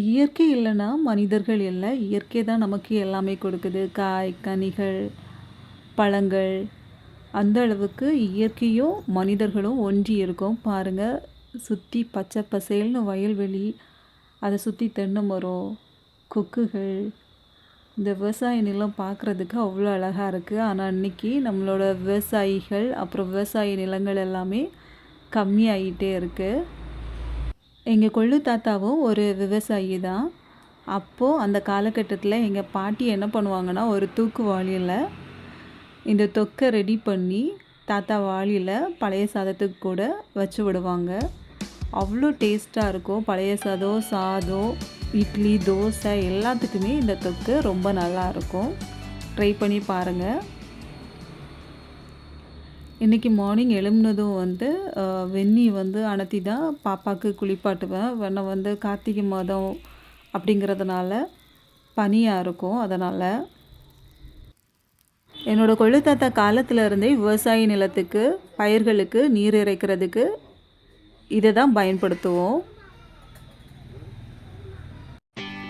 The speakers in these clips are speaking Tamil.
இயற்கை இல்லைன்னா மனிதர்கள் இல்லை. இயற்கை தான் நமக்கு எல்லாமே கொடுக்குது. காய், கனிகள், பழங்கள். அந்த அளவுக்கு இயற்கையும் மனிதர்களும் ஒன்றி இருக்கோம். பாருங்க, சுற்றி பச்சை பசேல்னு வயல்வெளி, அதை சுற்றி தென்னை மரம், கொக்குகள். இந்த விவசாய நிலம் பார்க்குறதுக்கு அவ்வளோ அழகாக இருக்குது. ஆனால் இன்றைக்கி நம்மளோட விவசாயிகள் அப்புறம் விவசாய நிலங்கள் எல்லாமே கம்மியாகிட்டே இருக்குது. எங்கள் கொள்ளு தாத்தாவும் ஒரு விவசாயி தான். அப்போது அந்த காலகட்டத்தில் எங்கள் பாட்டி என்ன பண்ணுவாங்கன்னா, ஒரு தூக்கு வாளியில் இந்த தொக்கை ரெடி பண்ணி தாத்தா வாளியில் பழைய சாதத்துக்கு கூட வச்சு விடுவாங்க. அவ்வளோ டேஸ்ட்டாக இருக்கும். பழைய சாதம், இட்லி, தோசை எல்லாத்துக்குமே இந்த தொக்கு ரொம்ப நல்லாயிருக்கும். ட்ரை பண்ணி பாருங்கள். இன்றைக்கி மார்னிங் எழும்புனதும் வெந்நி அனத்தி தான் பாப்பாவுக்கு குளிப்பாட்டுவேன். கார்த்திகை மாதம் அப்படிங்கிறதுனால பனியாக இருக்கும். அதனால் என்னோடய கொள்ளு தாத்தா காலத்தில் இருந்தே விவசாய நிலத்துக்கு பயிர்களுக்கு நீர் இறைக்கிறதுக்கு இதை தான் பயன்படுத்துவோம்.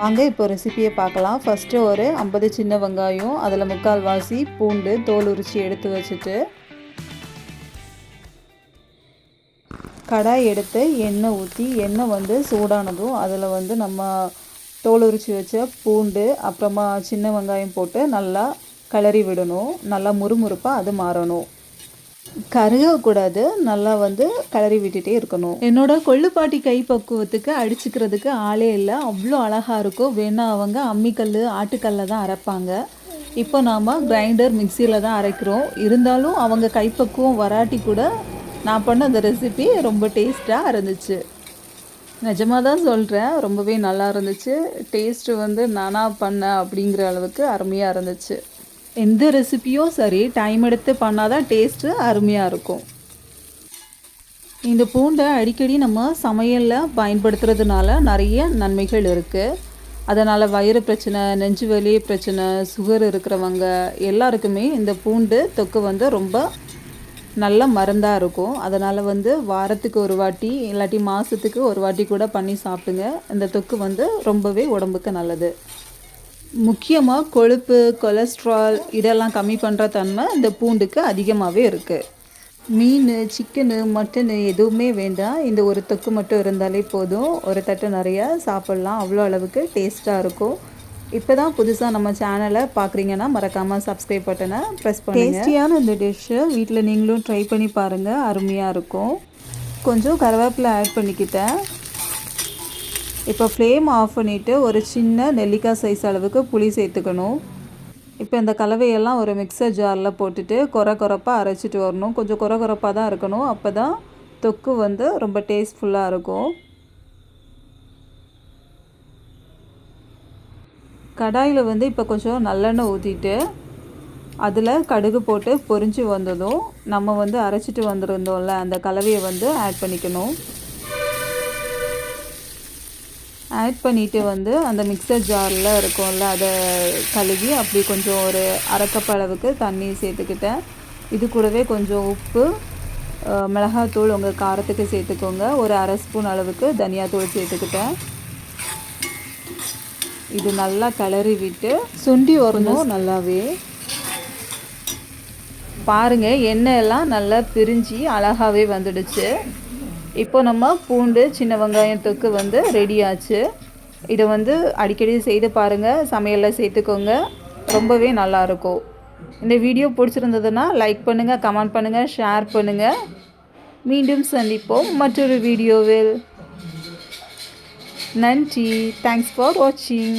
வாங்க இப்போ ரெசிபியை பார்க்கலாம். ஃபஸ்ட்டு ஒரு 50 சின்ன வெங்காயம், அதில் 3/4 பூண்டு தோல் உரித்து எடுத்து வச்சுட்டு கடாய் எடுத்து எண்ணெய் ஊற்றி எண்ணெய் சூடானதும் அதில் நம்ம தோல் உரித்து வச்ச பூண்டு அப்புறமா சின்ன வெங்காயம் போட்டு நல்லா கிளறி விடணும். நல்லா முறுமுறுப்பாக அது மாறணும், கருகக்கூடாது. நல்லா கிளறி விட்டுட்டே இருக்கணும். என்னோடய கொள்ளுப்பாட்டி கை பக்குவத்துக்கு அடிச்சுக்கிறதுக்கு ஆளே இல்லை. அவ்வளோ அழகாக இருக்கும். வேணா அவங்க அம்மிக்கல் ஆட்டுக்கல்ல தான் அரைப்பாங்க. இப்போ நாம் கிரைண்டர் மிக்சியில் தான் அரைக்கிறோம். இருந்தாலும் அவங்க கைப்பக்குவம் வராட்டி கூட நான் பண்ண அந்த ரெசிபி ரொம்ப டேஸ்ட்டாக இருந்துச்சு. நிஜமாக தான் சொல்கிறேன், ரொம்பவே நல்லா இருந்துச்சு. டேஸ்ட்டு நானாக பண்ணேன் அப்படிங்கிற அளவுக்கு அருமையாக இருந்துச்சு. எந்த ரெசிபியும் சரி டைம் எடுத்து பண்ணால் தான் டேஸ்ட்டு அருமையாக இருக்கும். இந்த பூண்டை அடிக்கடி நம்ம சமையலில் பயன்படுத்துறதுனால நிறைய நன்மைகள் இருக்குது. அதனால் வயிறு பிரச்சனை, நெஞ்சு வலி பிரச்சனை, சுகர் இருக்கிறவங்க எல்லாருக்குமே இந்த பூண்டு தொக்கு ரொம்ப நல்ல மருந்தாக இருக்கும். அதனால் வாரத்துக்கு ஒரு வாட்டி இல்லாட்டி மாதத்துக்கு ஒரு வாட்டி கூட பண்ணி சாப்பிடுங்க. இந்த தொக்கு ரொம்பவே உடம்புக்கு நல்லது. முக்கியமாக கொழுப்பு, கொலஸ்ட்ரால் இதெல்லாம் கம்மி பண்ணுற தன்மை இந்த பூண்டுக்கு அதிகமாகவே இருக்குது. மீன், சிக்கனு, மட்டனு எதுவுமே வேண்டாம். இந்த ஒரு தொக்கு மட்டும் இருந்தாலே போதும். ஒரு தட்டு நிறையா சாப்பிட்லாம். அவ்வளோ அளவுக்கு டேஸ்ட்டாக இருக்கும். இப்போ தான் புதுசாக நம்ம சேனலை பார்க்குறீங்கன்னா மறக்காமல் சப்ஸ்கிரைப் பட்டனை ப்ரெஸ் பண்ணுங்கள். டேஸ்டியான இந்த டிஷ்ஷை வீட்டில் நீங்களும் ட்ரை பண்ணி பாருங்கள். அருமையாக இருக்கும். கொஞ்சம் கருவேப்பிலை ஆட் பண்ணிக்கிட்டேன். இப்போ ஃப்ளேம் ஆஃப் பண்ணிவிட்டு ஒரு சின்ன நெல்லிக்காய் சைஸ் அளவுக்கு புளி சேர்த்துக்கணும். இப்போ இந்த கலவையெல்லாம் ஒரு மிக்சர் ஜாரில் போட்டுட்டு கொரப்பாக அரைச்சிட்டு வரணும். கொஞ்சம் கொரப்பாக தான் இருக்கணும். அப்போ தான் தொக்கு ரொம்ப டேஸ்ட்ஃபுல்லாக இருக்கும். கடாயில் இப்போ கொஞ்சம் நல்லெண்ணெய் ஊற்றிட்டு அதில் கடுகு போட்டு பொரிஞ்சு வந்ததும் நம்ம அரைச்சிட்டு வந்திருந்தோம்ல அந்த கலவையை ஆட் பண்ணிக்கணும். ஆட் பண்ணிவிட்டு அந்த மிக்சர் ஜாரில் இருக்கும்ல அதை கழுவி அப்படி கொஞ்சம் ஒரு அரை கப் அளவுக்கு தண்ணி சேர்த்துக்கிட்டேன். இது கூடவே கொஞ்சம் உப்பு, மிளகாத்தூள் உங்கள் காரத்துக்கு சேர்த்துக்கோங்க. ஒரு அரை ஸ்பூன் அளவுக்கு தனியாத்தூள் சேர்த்துக்கிட்டேன். இது நல்லா கிளறி விட்டு சுண்டி வரணும். நல்லாவே பாருங்கள், எண்ணெய் எல்லாம் நல்லா பிரிஞ்சு அழகாகவே வந்துடுச்சு. இப்போ நம்ம பூண்டு, சின்ன வெங்காயம் தொக்கு ரெடி ஆச்சு. இதை அடிக்கடி செய்து பாருங்கள். சமையலில் சேர்த்துக்கோங்க. ரொம்பவே நல்லாயிருக்கும். இந்த வீடியோ பிடிச்சிருந்ததுன்னா லைக் பண்ணுங்கள், கமெண்ட் பண்ணுங்கள், ஷேர் பண்ணுங்கள். மீண்டும் சந்திப்போம் மற்றொரு வீடியோவில். நன்றி. தேங்க்ஸ் ஃபார் வாட்சிங்.